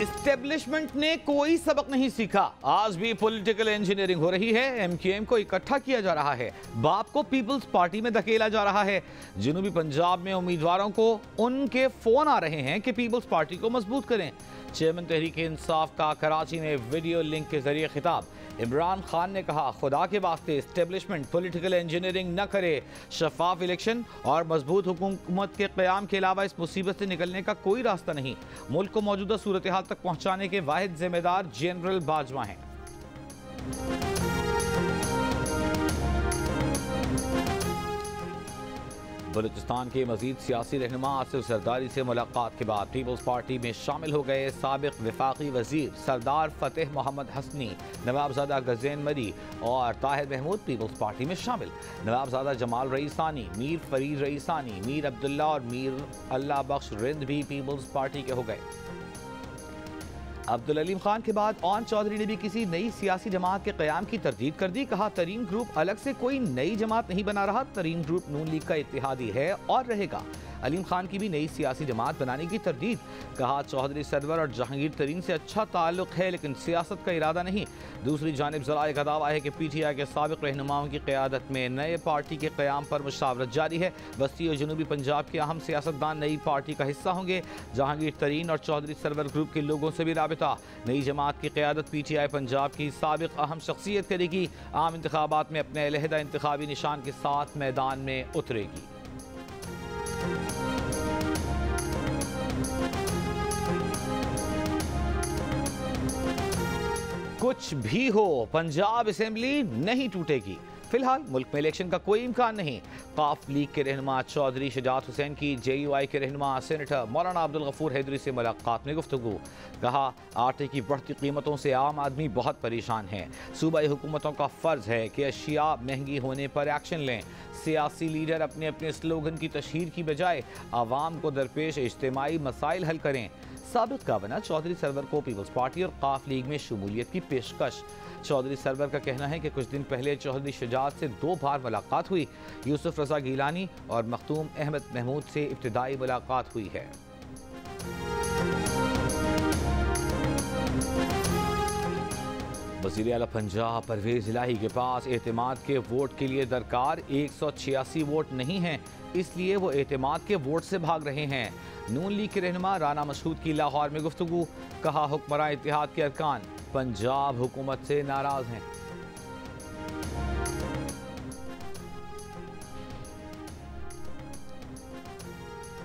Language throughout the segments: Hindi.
इस्टेब्लिशमेंट ने कोई सबक नहीं सीखा। आज भी पॉलिटिकल इंजीनियरिंग हो रही है। एमक्यूएम को इकट्ठा किया जा रहा है, बाप को पीपल्स पार्टी में धकेला जा रहा है। जनूबी पंजाब में उम्मीदवारों को उनके फोन आ रहे हैं कि पीपल्स पार्टी को मजबूत करें। चेयरमैन तहरीक इंसाफ का कराची में वीडियो लिंक के जरिए खिताब। इमरान खान ने कहा, खुदा के वास्ते इस्टेब्लिशमेंट पॉलिटिकल इंजीनियरिंग न करे। शफाफ इलेक्शन और मजबूत हुकूमत के क़याम के अलावा इस मुसीबत से निकलने का कोई रास्ता नहीं। मुल्क को मौजूदा सूरत हाल तक पहुँचाने के वाहिद जिम्मेदार जनरल बाजवा हैं। बलूचिस्तान के मजीद सियासी रहनुमा आसिफ जरदारी से मुलाकात के बाद पीपल्स पार्टी में शामिल हो गए साबिक वफाकी वजीर सरदार फतेह मोहम्मद हसनी, नवाबजादा गज़ेन मरी और ताहिर महमूद पीपल्स पार्टी में शामिल। नवाबजादा जमाल रईसानी, मीर फरीद रईसानी, मीर अब्दुल्ला और मीर अल्लाह बख्श रिंद भी पीपल्स पार्टी के हो गए। अब्दुल अलीम खान के बाद ऑन चौधरी ने भी किसी नई सियासी जमात के क़याम की तरदीद कर दी। कहा, तरीन ग्रुप अलग से कोई नई जमात नहीं बना रहा, तरीन ग्रुप नून लीग का इत्तेहादी है और रहेगा। अलीम खान की भी नई सियासी जमात बनाने की तरदीद। कहा, चौधरी सरवर और जहांगीर तरीन से अच्छा ताल्लुक है लेकिन सियासत का इरादा नहीं। दूसरी जानिब ज़राए का दावा है कि पीटीआई के साबिक रहनुमाओं की क़यादत में नए पार्टी के क़याम पर मुशावरत जारी है। वस्ती और जनूबी पंजाब के अहम सियासतदान नई पार्टी का हिस्सा होंगे। जहांगीर तरीन और चौधरी सरवर ग्रुप के लोगों से भी राबिता। नई जमात की क़यादत पीटीआई पंजाब की साबिक अहम शख्सियत करेगी। आम इंतखाबात में अपने अलहदा इंतखाबी निशान के साथ मैदान में उतरेगी। कुछ भी हो, पंजाब असेंबली नहीं टूटेगी। फिलहाल मुल्क में इलेक्शन का कोई इम्कान नहीं। काफ लीग के रहनुमा चौधरी शजात हुसैन की JUI के रहनुमा सेनेटर मौलाना अब्दुल गफूर हैदरी से मुलाकात में गुफ्तगू। कहा, आटे की बढ़ती कीमतों से आम आदमी बहुत परेशान है। सूबाई हुकूमतों का फ़र्ज है कि अशिया महंगी होने पर एक्शन लें। सियासी लीडर अपने अपने स्लोगन की तशहीर की बजाय आवाम को दरपेश इज्तिमाई मसाइल हल करें। साबिक गवर्नर चौधरी सरवर को पीपल्स पार्टी और काफ लीग में शमूलियत की पेशकश। चौधरी सरवर का कहना है कि कुछ दिन पहले चौधरी शजात से 2 बार मुलाकात हुई। यूसुफ रजा गिलानी और मखदूम अहमद महमूद से इब्तिदाई मुलाकात हुई है। वज़ीर आला पंजाब परवेज़ इलाही के पास एतमाद के वोट के लिए दरकार 186 वोट नहीं हैं, इसलिए वो एतमाद के वोट से भाग रहे हैं। नून लीग के रहनुमा राना मशहूद की लाहौर में गुफ्तगू। कहा, हुक्मरान इत्तेहाद के अरकान पंजाब हुकूमत से नाराज हैं।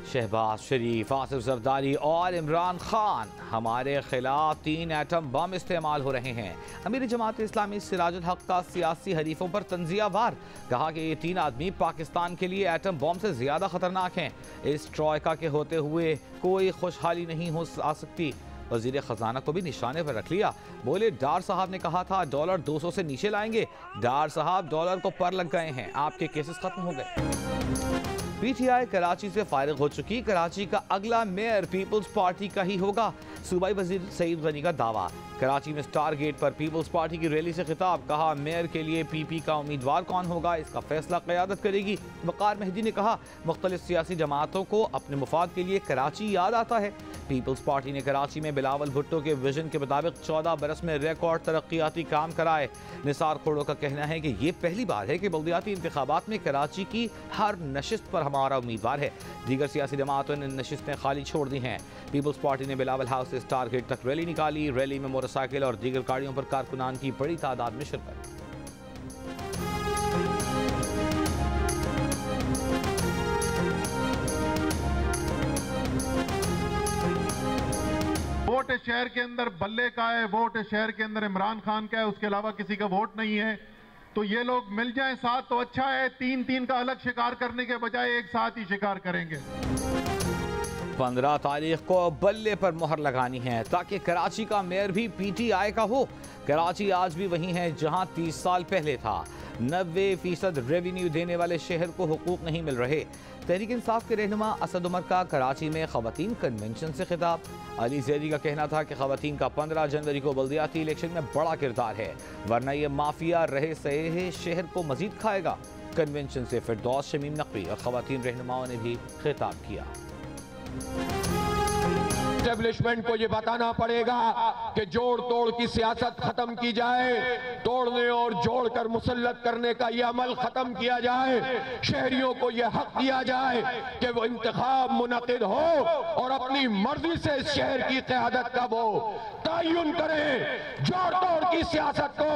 शहबाज शरीफ, आसिफ जरदारी और इमरान खान, हमारे खिलाफ 3 एटम बम इस्तेमाल हो रहे हैं। अमीर जमात इस्लामी सिराजुल हक का सियासी हरीफों पर तंजिया वार। कहा कि ये 3 आदमी पाकिस्तान के लिए एटम बम से ज्यादा खतरनाक हैं। इस ट्रॉयका के होते हुए कोई खुशहाली नहीं हो आ सकती। वजीर खजाना को भी निशाने पर रख लिया। बोले, डार साहब ने कहा था डॉलर 200 से नीचे लाएंगे। डार साहब डॉलर को पर लग गए हैं, आपके केसेस खत्म हो गए। पीटीआई कराची से फारिग हो चुकी। कराची का अगला मेयर पीपल्स पार्टी का ही होगा। सूबाई वजीर सईद गनी का दावा। कराची में स्टार गेट पर पीपल्स पार्टी की रैली से खिताब। कहा, मेयर के लिए PP का उम्मीदवार कौन होगा, इसका फैसला क़यादत करेगी। वक़ार मेहदी ने कहा, मुख्तलिफ सियासी जमातों को अपने मुफाद के लिए कराची याद आता है। पीपल्स पार्टी ने कराची में बिलावल भुट्टो के विजन के मुताबिक 14 बरस में रिकॉर्ड तरक्याती काम कराए। निसार खोड़ो का कहना है कि ये पहली बार है कि बल्दियाती इंतखाबात में कराची की हर नशिस्त पर हमारा उम्मीदवार है। दीगर सियासी जमातों ने नशिस्तें खाली छोड़ दी हैं। पीपल्स पार्टी ने बिलावल हाउस से स्टार गेट तक रैली निकाली। रैली में मोटरसाइकिल और दीगर गाड़ियों पर कारकुनान की बड़ी तादाद में शिरकत। वोट शहर के अंदर बल्ले का है, वोट शहर के अंदर इमरान खान का है, उसके अलावा किसी का वोट नहीं है। तो ये लोग मिल जाएं साथ तो अच्छा है। 3-3 का अलग शिकार करने के बजाय एक साथ ही शिकार करेंगे। 15 तारीख को बल्ले पर मोहर लगानी है ताकि कराची का मेयर भी PTI का हो। कराची आज भी वही है जहां 30 साल पहले था। 90% रेवेन्यू देने वाले शहर को हुकूक नहीं मिल रहे। तहरीक इंसाफ के रहनुमा असद उमर का कराची में खवातीन कन्वेंशन से खिताब। अली जैदी का कहना था कि खवातीन का 15 जनवरी को बल्दियाती इलेक्शन में बड़ा किरदार है, वरना ये माफिया रहे सहे शहर को मजीद खाएगा। कन्वेंशन से फिरदौस शमीम नकवी और खवातीन रहनुमाओं ने भी खिताब किया। एस्टेब्लिशमेंट को ये बताना पड़ेगा कि जोड़ तोड़ की सियासत खत्म की जाए, तोड़ने और जोड़कर मुसल्लत करने का ये अमल खत्म किया जाए। शहरियों को ये हक दिया जाए कि वो इंतखाब मुनक़िद हो और अपनी मर्जी से इस शहर की क़यादत का वो तयन करें। जोड़ तोड़ की सियासत को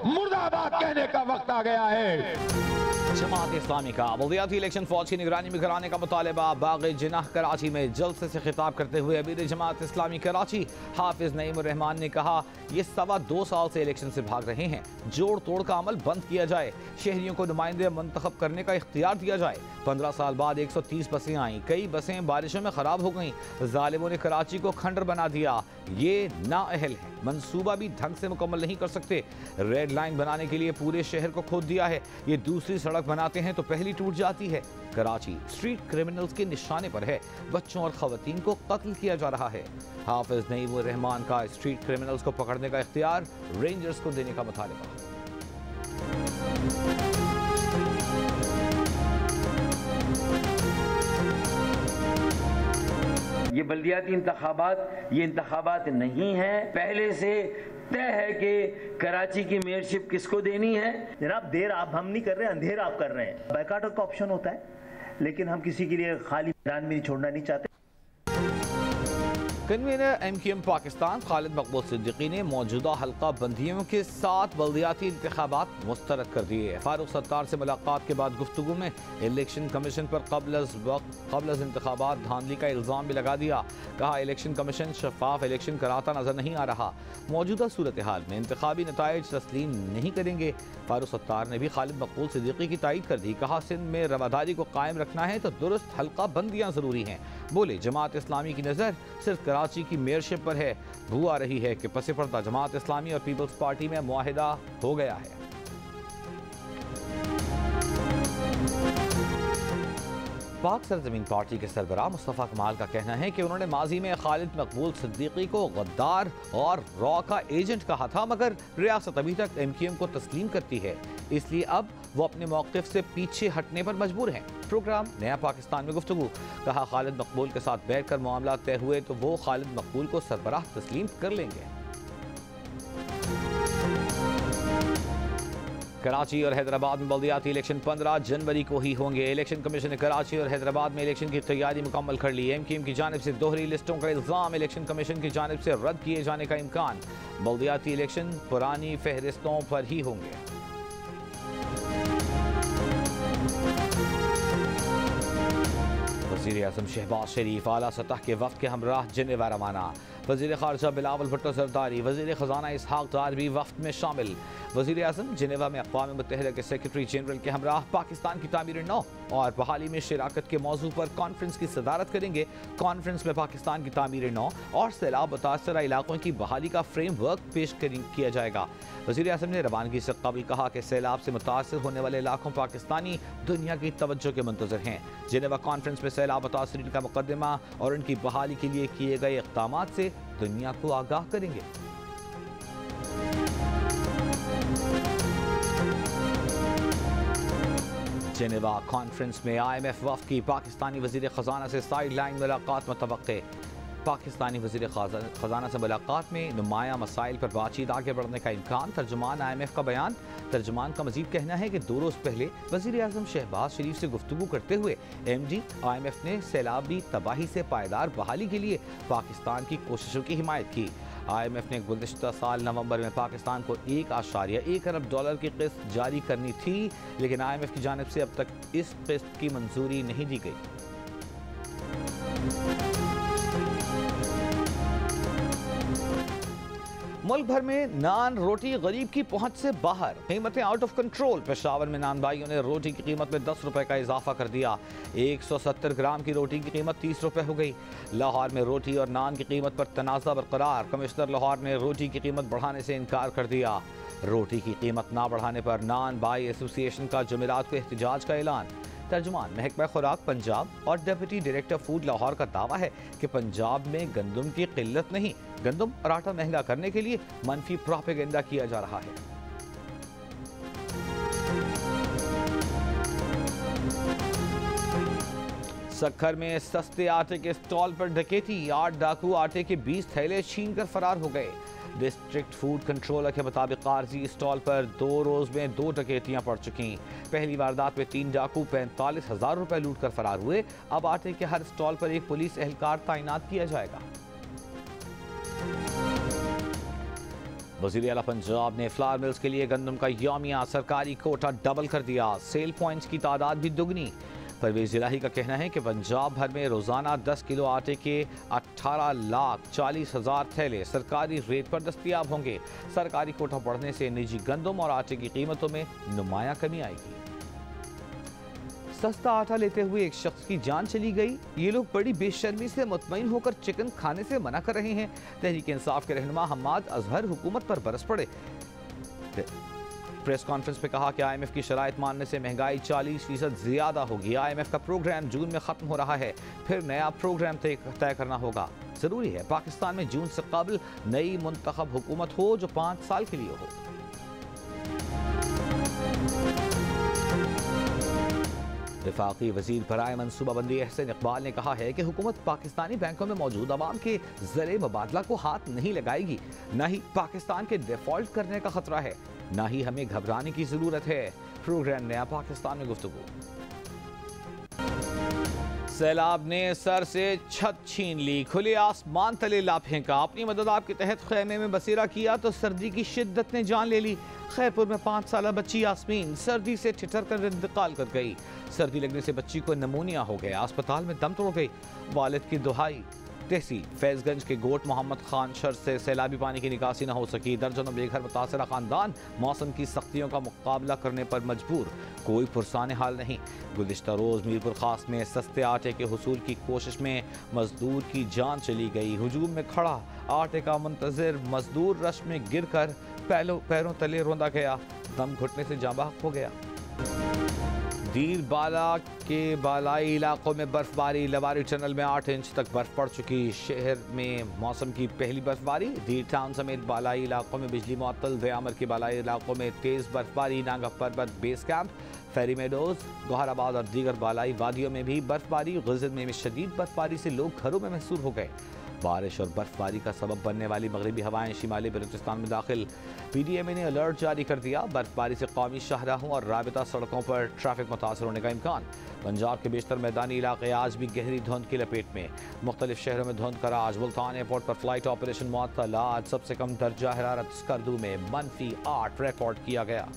मुर्दाबाद कहने का वक्त आ गया है। जमात इस्लामी का बल्दियाती इलेक्शन फौज की निगरानी में कराने का मुतालबा। बाग़ जिनाह कराची में जलसे से खिताब करते हुए अमीर जमात इस्लामी कराची हाफिज नईमुर रहमान ने कहा, ये 2.25 साल से इलेक्शन से भाग रहे हैं। जोड़ तोड़ का अमल बंद किया जाए, शहरियों को नुमाइंदे मंतखब करने का इख्तियार दिया जाए। 15 साल बाद 130 बसें आईं, कई बसें बारिशों में खराब हो गईं। जालिमों ने कराची को खंडर बना दिया, ये नाअहल है। मंसूबा भी ढंग से मुकम्मल नहीं कर सकते। रेड लाइन बनाने के लिए पूरे शहर को खोद दिया है। ये दूसरी सड़क बनाते हैं तो पहली टूट जाती है। कराची स्ट्रीट क्रिमिनल्स के निशाने पर है। बच्चों और खवातीन को कत्ल किया जा रहा है। हाफिज नईमुर रहमान का स्ट्रीट क्रिमिनल्स को पकड़ने का इख्तियार रेंजर्स को देने का मुतालबा। ये बल्दियाती इंतखाबात ये इंतखाबात नहीं है। पहले से तय है कि कराची की मेयरशिप किसको देनी है। जनाब, देर आप हम नहीं कर रहे, अंधेर आप कर रहे हैं। बैकाउट का ऑप्शन होता है, लेकिन हम किसी के लिए खाली मैदान में छोड़ना नहीं चाहते। कन्वीनर MQM पाकिस्तान खालिद मकबूल सिद्दीकी ने मौजूदा हल्का बंदियों के साथ बल्दियाती इंतखाबात मुस्तरद कर दिए। फारूक सत्तार से मुलाकात के बाद गुफ्तगू में इलेक्शन कमीशन पर कबल इंतखाबात धांधली का इल्ज़ाम भी लगा दिया। कहा, इलेक्शन कमीशन शफाफ इलेक्शन कराता नजर नहीं आ रहा। मौजूदा सूरत हाल में इंतखाबी नताइज तस्लीम नहीं करेंगे। फारूक सत्तार ने भी खालिद मकबूल सिद्दीकी की तायीद कर दी। कहा, सिंध में रवादारी को कायम रखना है तो दुरुस्त हल्का बंदियाँ ज़रूरी हैं। बोले, जमात इस्लामी की नज़र सिर्फ कराची की मेयरशिप पर है। भू आ रही है कि पसे पर्दा जमात इस्लामी और पीपल्स पार्टी में मुआहिदा हो गया है। पाक सरजमीन पार्टी के सरबराह मुस्तफ़ा कमाल का कहना है कि उन्होंने माजी में खालिद मकबूल सिद्दीकी को गद्दार और रॉ का एजेंट कहा था, मगर रियासत अभी तक MQM को तस्लीम करती है, इसलिए अब वो अपने मौक़िफ़ से पीछे हटने पर मजबूर हैं। प्रोग्राम नया पाकिस्तान में गुफ्तगू। कहा, खालिद मकबूल के साथ बैठ कर मामला तय हुए तो वो खालिद मकबूल को सरबराह तस्लीम कर लेंगे। कराची और हैदराबाद में बल्दियाती इलेक्शन 15 जनवरी को ही होंगे। इलेक्शन कमीशन ने कराची और हैदराबाद में इलेक्शन की तैयारी मुकम्मल कर ली। MQM की जानिब से दोहरी लिस्टों का इल्ज़ाम, इलेक्शन कमीशन की जानिब से रद्द किए जाने का इम्कान। बल्दियाती इलेक्शन पुरानी फहरिस्तों पर ही होंगे। वज़ीर आज़म शहबाज शरीफ आला सतह के वफ़द के हमराह जिनेवा रवाना। वज़ीर ख़ारजा बिलावल भुट्टो ज़रदारी, वज़ीर ख़जाना इसहाक़ दार भी वफ़द में शामिल। वज़ीर आज़म जिनेवा में अक़वाम मुत्तहिदा के सेक्रेटरी जनरल के हमराह पाकिस्तान की तामीर नौ और बहाली में शिराकत के मौजू पर कॉन्फ्रेंस की सदारत करेंगे। कॉन्फ्रेंस में पाकिस्तान की तामीर नौ और सैलाब मुतासरा इलाकों की बहाली का फ्रेम वर्क पेश किया जाएगा। वज़ीर आज़म ने रवानगी से कबल कहा कि सैलाब से मुतासर होने वाले इलाकों पाकिस्तानी दुनिया की तवज्जो के मुंतज़िर हैं। जिनेवा कॉन्फ्रेंस में सैलाब मुतासरीन का मुकदमा और उनकी बहाली के लिए किए गए इक़दामात से दुनिया को आगाह करेंगे। जिनेवा कॉन्फ्रेंस में IMF वफ़द की पाकिस्तानी वज़ीर ख़जाना से साइड लाइन मुलाकात मुतवक्के। पाकिस्तानी वज़ीर ख़जाना से मुलाकात में नुमाया मसाइल पर बातचीत आगे बढ़ने का इम्कान। तर्जुमान IMF का बयान। तर्जुमान का मजीद कहना है कि 2 रोज़ पहले वज़ीर आज़म शहबाज शरीफ से गुफ्तगू करते हुए MD IMF ने सैलाबी तबाही से पायदार बहाली के लिए पाकिस्तान की कोशिशों की हिमायत की। IMF ने गुज़िश्ता साल नवंबर में पाकिस्तान को $1.1 अरब की किस्त जारी करनी थी, लेकिन IMF की जानिब से अब तक इस किस्त की मंजूरी नहीं दी गई। मुल्क भर में नान रोटी गरीब की पहुंच से बाहर, कीमतें आउट ऑफ कंट्रोल। पेशावर में नान भाइयों ने रोटी की कीमत में 10 रुपए का इजाफा कर दिया। 170 ग्राम की रोटी की कीमत 30 रुपए हो गई। लाहौर में रोटी और नान की कीमत पर तनाज़ा बरकरार। कमिश्नर लाहौर ने रोटी की कीमत बढ़ाने से इनकार कर दिया। रोटी की कीमत ना बढ़ाने पर नान भाई एसोसिएशन का जुमेरात को एहतजाज का ऐलान। तर्जुमान महकमा खुराक पंजाब और डिप्टी डायरेक्टर फूड लाहौर का दावा है कि पंजाब में गंदम की किल्लत नहीं, गंदम और आटा महंगा करने के लिए मनफी प्रोपेगेंडा किया जा रहा है। सक्खर में सस्ते आटे के स्टॉल पर डकैती, 8 डाकू आटे के 20 थैले छीन कर फरार हो गए। डिस्ट्रिक्ट फूड कंट्रोलर के मुताबिक आरजी स्टॉल पर 2 रोज में 2 डकैतियां पड़ चुकी। पहली वारदात में 3 डाकू 45,000 रुपए लूट कर फरार हुए। अब आटे के हर स्टॉल पर एक पुलिस एहलकार तैनात किया जाएगा। वज़ीर आला पंजाब ने फ्लावर मिल्स के लिए गंदम का यौमिया सरकारी कोटा डबल कर दिया। सेल पॉइंट्स की तादाद भी दुगनी। परवेज इलाही का कहना है कि पंजाब भर में रोजाना 10 किलो आटे के 18,40,000 थैले सरकारी रेट पर दस्तयाब होंगे। सरकारी कोटा बढ़ने से निजी गंदम और आटे की कीमतों में नुमाया कमी आएगी। सस्ता आटा लेते हुए एक शख्स की जान चली गई। ये लोग बड़ी बेशर्मी से मुतमईन होकर चिकन खाने से मना कर रहे हैं। तहरीक इंसाफ के रहनुमा हम्माद अजहर हुकूमत पर बरस पड़े। प्रेस कॉन्फ्रेंस में कहा कि IMF की शराइत मानने से महंगाई 40% ज्यादा होगी। IMF का प्रोग्राम जून में खत्म हो रहा है, फिर नया प्रोग्राम तय करना होगा। जरूरी है पाकिस्तान में जून से कबल नई मुंतखब हुकूमत हो जो 5 साल के लिए हो। वफाकी वजीर बराए मनसूबाबंदी एहसन इकबाल ने कहा है कि हुकूमत पाकिस्तानी बैंकों में मौजूद अवाम के ज़र मुबादला को हाथ नहीं लगाएगी। न ही पाकिस्तान के डिफॉल्ट करने का खतरा है, न ही हमें घबराने की जरूरत है। प्रोग्राम नया पाकिस्तान में गुफ्तगू। सैलाब ने सर से छत छीन ली, खुले आसमान तले ला फेंका। अपनी मदद आपके तहत खैमे में बसेरा किया तो सर्दी की शिद्दत ने जान ले ली। खैरपुर में 5 साल बच्ची यास्मीन सर्दी से ठिठर कर इंतकाल कर गई। सर्दी लगने से बच्ची को नमूनिया हो गया, अस्पताल में दम तोड़ गई। वालिद की दुहाई। तहसील फैजगंज के गोट मोहम्मद खान शर से सैलाबी पानी की निकासी न हो सकी। दर्जनों बेघर मुतासरा खानदान मौसम की सख्तियों का मुकाबला करने पर मजबूर, कोई पुरसाने हाल नहीं। गुज़िश्ता रोज़ मीरपुर खास में सस्ते आटे के हुसूल की कोशिश में मजदूर की जान चली गई। हुजूम में खड़ा आटे का मुंतज़िर मजदूर रश में गिर कर पैरों तले रोंदा गया, दम घुटने से जाँ बहक हो गया। दीर बाला के बालाई इलाकों में बर्फबारी, लवारी टनल में 8 इंच तक बर्फ पड़ चुकी। शहर में मौसम की पहली बर्फबारी। दीर टाउन समेत बालाई इलाकों में बिजली मुअत्तल। दयामर के बालाई इलाकों में तेज बर्फबारी। नागा पर्वत बेस कैंप, फेरी मेडोज, गौहराबाद और दीगर बालाई वादियों में भी बर्फबारी। ग़ज़ल में शदीद बर्फबारी से लोग घरों में महसूर हो गए। बारिश और बर्फबारी का सबब बनने वाली मगरबी हवाएं शिमाली बलूचिस्तान में दाखिल। PDMA ने अलर्ट जारी कर दिया। बर्फबारी से कौमी शाहराहों और राबिता सड़कों पर ट्रैफिक मुतासर होने का इम्कान। पंजाब के बेशतर मैदानी इलाके आज भी गहरी धुंध की लपेट में। मुख्तलिफ शहरों में धुंध का राज। मुल्तान एयरपोर्ट पर फ्लाइट ऑपरेशन मुअत्तल। आज सबसे कम दर्जा हरारत स्कर्दू में -8 रिकॉर्ड किया गया।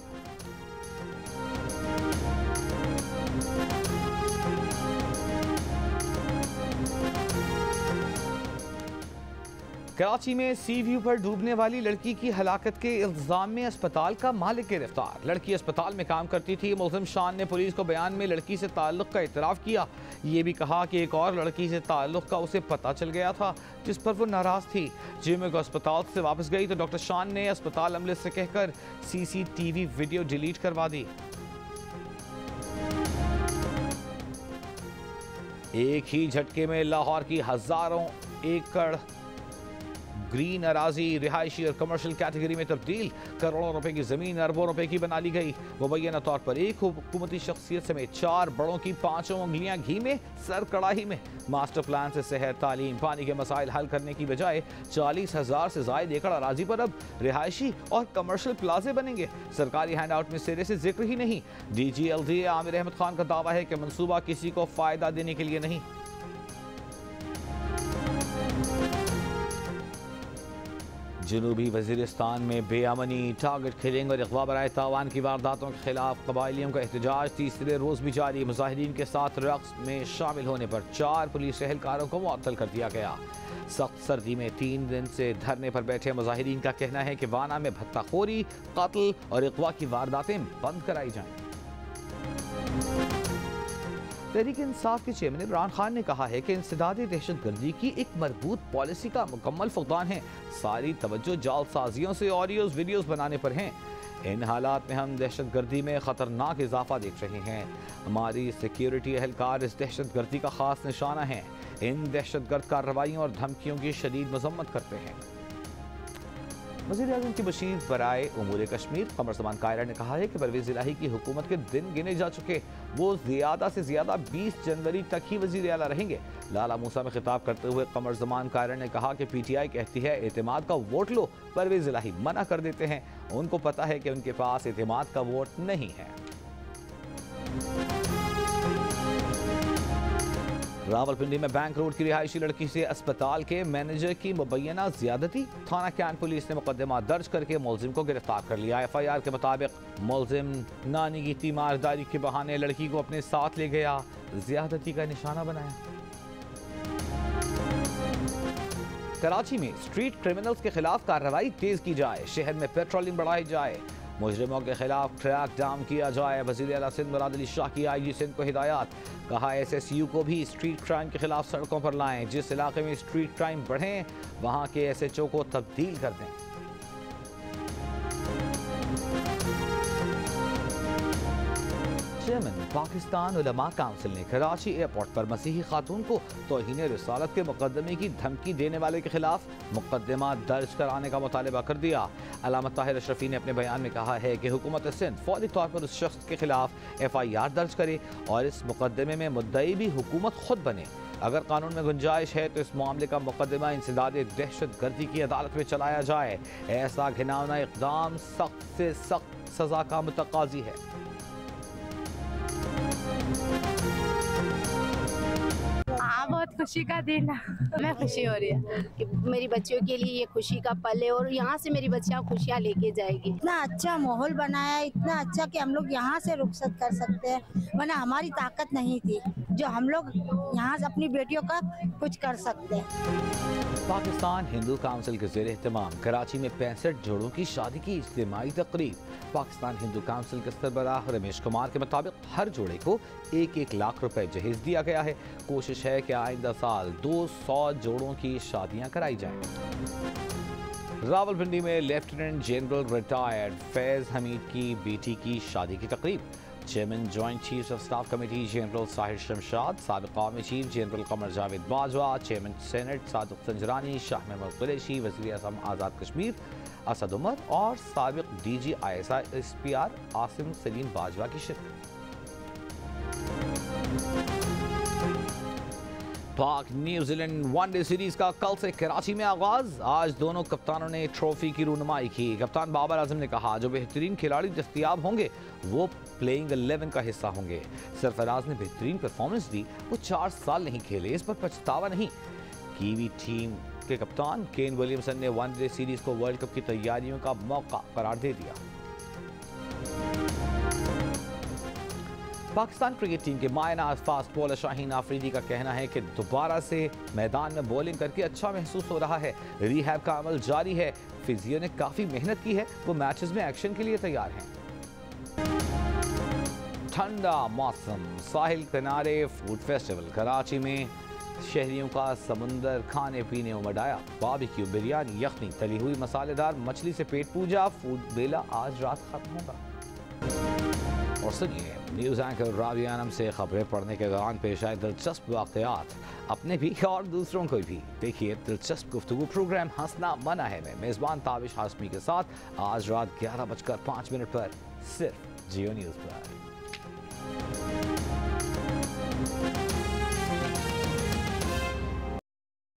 कराची में सी व्यू पर डूबने वाली लड़की की हलाकत के इल्जाम में अस्पताल का मालिक गिरफ्तार। लड़की अस्पताल में काम करती थी। मुल्ज़िम शान ने पुलिस को बयान में लड़की से ताल्लुक़ का इतराफ़ किया। ये भी कहा कि एक और लड़की से ताल्लुक़ का उसे पता चल गया था, जिस पर वो नाराज़ थी। जिम्मे को अस्पताल से वापस गई तो डॉक्टर शान ने अस्पताल अमले से कहकर CCTV वीडियो डिलीट करवा दी। एक ही झटके में लाहौर की हज़ारों एकड़ ग्रीन अराजी रिहायशी और कमर्शियल कैटेगरी में तब्दील। करोड़ों रुपए की जमीन अरबों रुपए की बना ली गई। मुबैना तौर पर एक हुकूमती शख्सियत समेत 4 बड़ों की 5 उंगलियां घी में, सर कड़ाही में। मास्टर प्लान से सेहत, तालीम, पानी के मसाइल हल करने की बजाय 40,000 से ज़ायद एकड़ अराजी पर अब रिहायशी और कमर्शियल प्लाजे बनेंगे। सरकारी हैंड आउट में सिरे से जिक्र ही नहीं। DGLDA आमिर अहमद खान का दावा है कि मनसूबा किसी को फायदा देने के लिए नहीं। जनूबी वजीरिस्तान में बेअमनी, टारगेट किलिंग और अगवा बराए तावान की वारदातों के खिलाफ कबायलियों का एहतजाज तीसरे रोज भी जारी। मुजाहिरीन के साथ रक्स में शामिल होने पर 4 पुलिस एहलकारों को मुअत्तल कर दिया गया। सख्त सर्दी में 3 दिन से धरने पर बैठे मुजाहिरीन का कहना है कि वाना में भत्ताखोरी, कत्ल और अगवा की वारदातें बंद कराई जाएं। तहरीक इंसाफ के चेयरमैन इमरान खान ने कहा है कि इंसदादी दहशतगर्दी की एक मजबूत पॉलिसी का मुकम्मल फुकदान है। सारी तवज्जो जालसाजियों से ऑडियोज वीडियोस बनाने पर हैं। इन हालात में हम दहशतगर्दी में खतरनाक इजाफा देख रहे हैं। हमारी सिक्योरिटी एहलकार इस दहशतगर्दी का खास निशाना है। इन दहशतगर्द कार्रवाइयों और धमकियों की शदीद मजम्मत करते हैं। वज़ीर-ए-आज़म की बशीर बराए उमूर कश्मीर कमर ज़मान कायरा ने कहा है कि परवेज़ इलाही की हुकूमत के दिन गिने जा चुके, वो ज़्यादा से ज़्यादा 20 जनवरी तक ही वज़ीर आला रहेंगे। लाला मूसा में खिताब करते हुए कमर ज़मान कायरा ने कहा कि PTI कहती है एतमाद का वोट लो, परवेज़ इलाही मना कर देते हैं। उनको पता है कि उनके पास एतमाद का वोट नहीं है। रावलपिंडी में बैंक रोड की रिहायशी लड़की से अस्पताल के मैनेजर की मुबैना ज्यादती, थाना कैंट पुलिस ने मुकदमा दर्ज करके मुलजिम को गिरफ्तार कर लिया। FIR के मुताबिक मुलजिम नानी की तीमारदारी के बहाने लड़की को अपने साथ ले गया, ज्यादती का निशाना बनाया। कराची में स्ट्रीट क्रिमिनल्स के खिलाफ कार्रवाई तेज की जाए, शहर में पेट्रोलिंग बढ़ाई जाए, मुजरिमों के खिलाफ ट्रैक डाउन किया जाए। वज़ीर आला सिंध मुराद अली शाह की IG सिंध को हिदायत, कहा SSU को भी स्ट्रीट क्राइम के खिलाफ सड़कों पर लाएं, जिस इलाके में स्ट्रीट क्राइम बढ़े वहां के SHO को तब्दील कर दें। चेयरमैन पाकिस्तान उलमा काउंसिल ने कराची एयरपोर्ट पर मसीही खातून को तौहीन रिसालत के मुकदमे की धमकी देने वाले के खिलाफ मुकदमा दर्ज कराने का मुतालबा कर दिया। अल्लामा ताहिर अशरफी ने अपने बयान में कहा है कि हुकूमत सिंध फौरी तौर पर उस शख्स के खिलाफ FIR दर्ज करे और इस मुकदमे में मुद्दई भी हुकूमत खुद बने। अगर कानून में गुंजाइश है तो इस मामले का मुकदमा इंसदाद दहशत गर्दी की अदालत में चलाया जाए। ऐसा घिनौना इक़दाम सख्त से सख्त सजा का मुतकाजी है। हाँ, बहुत खुशी का दिन है, हमें खुशी हो रही है कि मेरी बच्चियों के लिए ये खुशी का पल है और यहाँ से मेरी बच्चियाँ खुशियाँ लेके जाएगी। इतना अच्छा माहौल बनाया है, इतना अच्छा कि हम लोग यहाँ से रुखसत कर सकते हैं, वरना हमारी ताकत नहीं थी जो हम लोग यहाँ से अपनी बेटियों का कुछ कर सकते हैं। पाकिस्तान हिंदू काउंसिल के ज़ेर एहतमाम कराची में 65 जोड़ों की शादी की इज्तिमाई तकरीब। पाकिस्तान हिंदू काउंसिल के सरबराह रमेश कुमार के मुताबिक हर जोड़े को 1-1 लाख रुपए जहेज दिया गया है। कोशिश है कि आइंदा साल 200 जोड़ों की शादियां कराई जाएं। रावलपिंडी में lieutenant general retired Faiz Hamid की बेटी की शादी की तकरीब। Chairman joint chief of staff committee general Sahir Shamshad, साबिक कौमी chief general Qamar Javed Bajwa, chairman senate Sadiq Sanjrani, Shah Mahmood Qureshi, वज़ीर आज़म आज़ाद कश्मीर असद उमर और साबिक DG ISI SPR Asim Salim Bajwa की शिरकत। पाक न्यूजीलैंड वनडे सीरीज का कल से कराची में आगाज। आज दोनों कप्तानों ने ट्रॉफी की रूनुमाई की। कप्तान बाबर आजम ने कहा जो बेहतरीन खिलाड़ी दस्तयाब होंगे वो प्लेइंग 11 का हिस्सा होंगे। सरफराज ने बेहतरीन परफॉर्मेंस दी, वो 4 साल नहीं खेले, इस पर पछतावा नहीं। कीवी टीम के कप्तान केन विलियमसन ने वनडे सीरीज को वर्ल्ड कप की तैयारियों का मौका करार दे दिया। पाकिस्तान क्रिकेट टीम के मायनाज फास्ट बॉलर शाहीन आफरीदी का कहना है कि दोबारा से मैदान में बॉलिंग करके अच्छा महसूस हो रहा है। रिहैब का अमल जारी है, फिजियो ने काफ़ी मेहनत की है, वो मैचेस में एक्शन के लिए तैयार हैं। ठंडा मौसम, साहिल किनारे फूड फेस्टिवल। कराची में शहरियों का समुंदर खाने पीने उमड़ आया। बारबेक्यू, बिरयानी, यखनी, तली हुई मसालेदार मछली से पेट पूजा। फूड मेला आज रात खत्म होगा। और सुनिए न्यूज़ एंकर राबिया आनम से खबरें पढ़ने के दौरान पेश आए दिलचस्प वाक़यात, अपने भी और दूसरों को भी। देखिए दिलचस्प गुफ्तगू प्रोग्राम हंसना मना है में मेज़बान ताबिश हाशमी के साथ आज रात 11:05 पर सिर्फ जियो न्यूज़ पर।